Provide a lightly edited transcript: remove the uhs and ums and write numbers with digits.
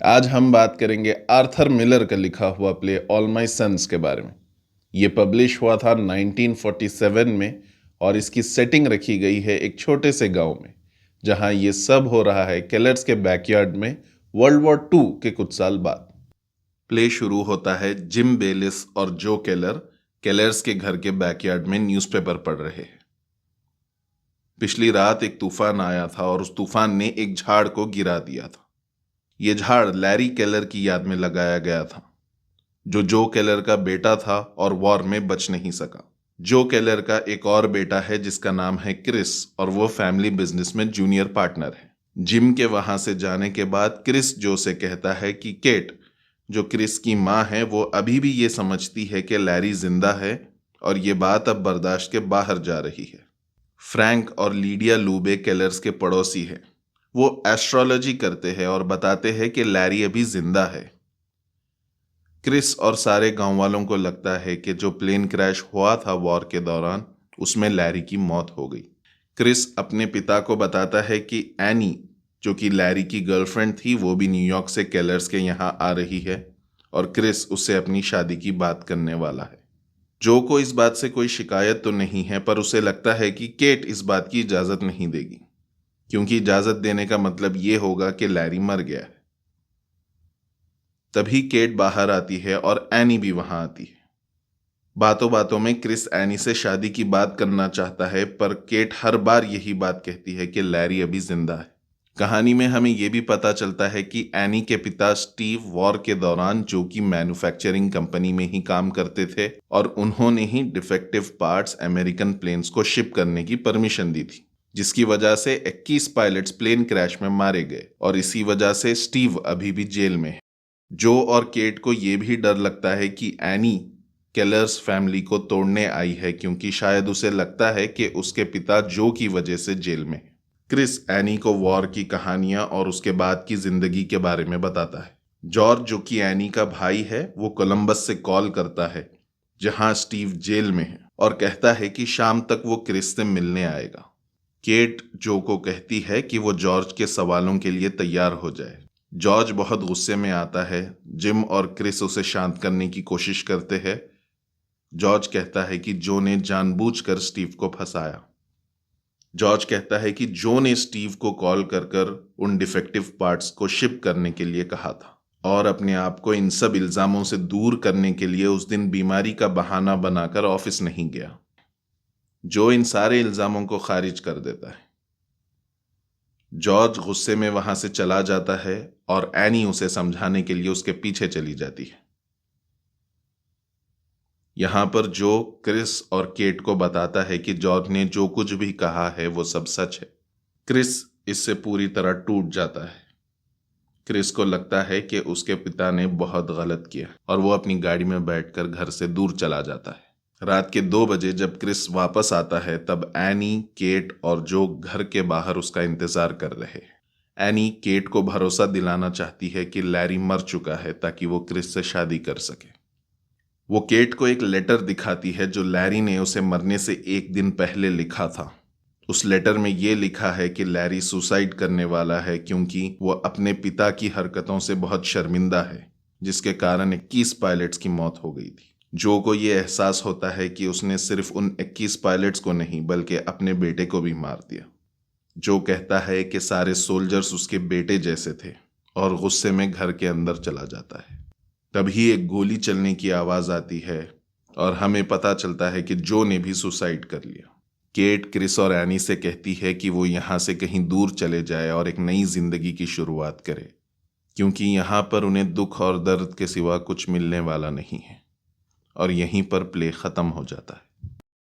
आज हम बात करेंगे आर्थर मिलर का लिखा हुआ प्ले ऑल माय सन्स के बारे में। ये पब्लिश हुआ था 1947 में और इसकी सेटिंग रखी गई है एक छोटे से गांव में, जहां ये सब हो रहा है केलर्स के बैकयार्ड में वर्ल्ड वॉर टू के कुछ साल बाद। प्ले शुरू होता है जिम बेलिस और जो केलर केलर्स के घर के बैकयार्ड में न्यूज़पेपर पढ़ रहे हैं। पिछली रात एक तूफान आया था और उस तूफान ने एक झाड़ को गिरा दिया था। ये झाड़ लैरी केलर की याद में लगाया गया था, जो केलर का बेटा था और वॉर में बच नहीं सका। जो केलर का एक और बेटा है जिसका नाम है क्रिस और वो फैमिली बिजनेस में जूनियर पार्टनर है। जिम के वहां से जाने के बाद क्रिस जो से कहता है कि केट, जो क्रिस की माँ है, वो अभी भी ये समझती है कि लैरी जिंदा है और ये बात अब बर्दाश्त के बाहर जा रही है। फ्रैंक और लीडिया लूबे केलर्स के पड़ोसी हैं। वो एस्ट्रोलॉजी करते हैं और बताते हैं कि लैरी अभी जिंदा है। क्रिस और सारे गांव वालों को लगता है कि जो प्लेन क्रैश हुआ था वॉर के दौरान, उसमें लैरी की मौत हो गई। क्रिस अपने पिता को बताता है कि एनी, जो कि लैरी की गर्लफ्रेंड थी, वो भी न्यूयॉर्क से केलर्स के यहाँ आ रही है और क्रिस उससे अपनी शादी की बात करने वाला है। जो को इस बात से कोई शिकायत तो नहीं है, पर उसे लगता है कि केट इस बात की इजाजत नहीं देगी, क्योंकि इजाजत देने का मतलब ये होगा कि लैरी मर गया है। तभी केट बाहर आती है और एनी भी वहां आती है। बातों बातों में क्रिस एनी से शादी की बात करना चाहता है, पर केट हर बार यही बात कहती है कि लैरी अभी जिंदा है। कहानी में हमें यह भी पता चलता है कि एनी के पिता स्टीव वॉर के दौरान जो कि मैन्युफैक्चरिंग कंपनी में ही काम करते थे और उन्होंने ही डिफेक्टिव पार्ट्स अमेरिकन प्लेन्स को शिप करने की परमिशन दी थी, जिसकी वजह से 21 पायलट्स प्लेन क्रैश में मारे गए और इसी वजह से स्टीव अभी भी जेल में है। जो और केट को यह भी डर लगता है कि एनी केलर्स फैमिली को तोड़ने आई है, क्योंकि शायद उसे लगता है कि उसके पिता जो की वजह से जेल में है। क्रिस एनी को वॉर की कहानियां और उसके बाद की जिंदगी के बारे में बताता है। जॉर्ज, जो कि एनी का भाई है, वो कोलंबस से कॉल करता है जहां स्टीव जेल में है और कहता है कि शाम तक वो क्रिस से मिलने आएगा। केट जो को कहती है कि वो जॉर्ज के सवालों के लिए तैयार हो जाए। जॉर्ज बहुत गुस्से में आता है। जिम और क्रिस उसे शांत करने की कोशिश करते हैं। जॉर्ज कहता है कि जो ने जानबूझकर स्टीव को फंसाया। जॉर्ज कहता है कि जो ने स्टीव को कॉल कर कर उन डिफेक्टिव पार्ट्स को शिप करने के लिए कहा था और अपने आप को इन सब इल्जामों से दूर करने के लिए उस दिन बीमारी का बहाना बनाकर ऑफिस नहीं गया। जो इन सारे इल्जामों को खारिज कर देता है। जॉर्ज गुस्से में वहां से चला जाता है और एनी उसे समझाने के लिए उसके पीछे चली जाती है। यहां पर जो क्रिस और केट को बताता है कि जॉर्ज ने जो कुछ भी कहा है वो सब सच है। क्रिस इससे पूरी तरह टूट जाता है। क्रिस को लगता है कि उसके पिता ने बहुत गलत किया और वो अपनी गाड़ी में बैठकर घर से दूर चला जाता है। रात के 2 बजे जब क्रिस वापस आता है, तब एनी, केट और जो घर के बाहर उसका इंतजार कर रहे हैं। एनी केट को भरोसा दिलाना चाहती है कि लैरी मर चुका है ताकि वो क्रिस से शादी कर सके। वो केट को एक लेटर दिखाती है जो लैरी ने उसे मरने से 1 दिन पहले लिखा था। उस लेटर में ये लिखा है कि लैरी सुसाइड करने वाला है क्योंकि वो अपने पिता की हरकतों से बहुत शर्मिंदा है, जिसके कारण 21 पायलट्स की मौत हो गई थी। जो को ये एहसास होता है कि उसने सिर्फ उन 21 पायलट्स को नहीं बल्कि अपने बेटे को भी मार दिया। जो कहता है कि सारे सोल्जर्स उसके बेटे जैसे थे और गुस्से में घर के अंदर चला जाता है। तभी एक गोली चलने की आवाज आती है और हमें पता चलता है कि जो ने भी सुसाइड कर लिया। केट क्रिस और एनी से कहती है कि वो यहाँ से कहीं दूर चले जाए और एक नई जिंदगी की शुरुआत करे, क्योंकि यहाँ पर उन्हें दुख और दर्द के सिवा कुछ मिलने वाला नहीं है। और यहीं पर प्ले खत्म हो जाता है।